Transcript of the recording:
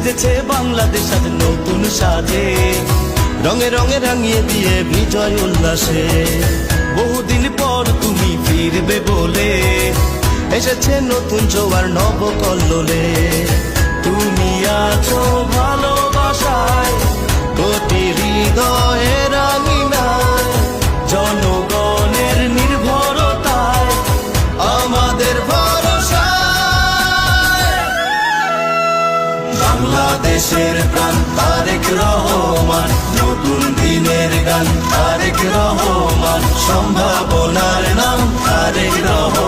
সেজেছে বাংলাদেশ আজ নতুন সাজে, রঙে রঙে রাঙিয়ে দিয়ে বিজয় উল্লাসে। বহুদিন পর তুমি ফিরবে বলে এসেছে নতুন জোয়ার নবকল্লোলে। তুমি আছো ভালোবাসায় প্রতি হৃদয়ের আঙিনায়, জনগণের নির্ভরতায় আমাদের ভরসা। বাংলাদেশের প্রাণ তারেক রহমান, নতুন দিনের গান তারেক রহমান, সম্ভাবনার নাম তারেক রহমান।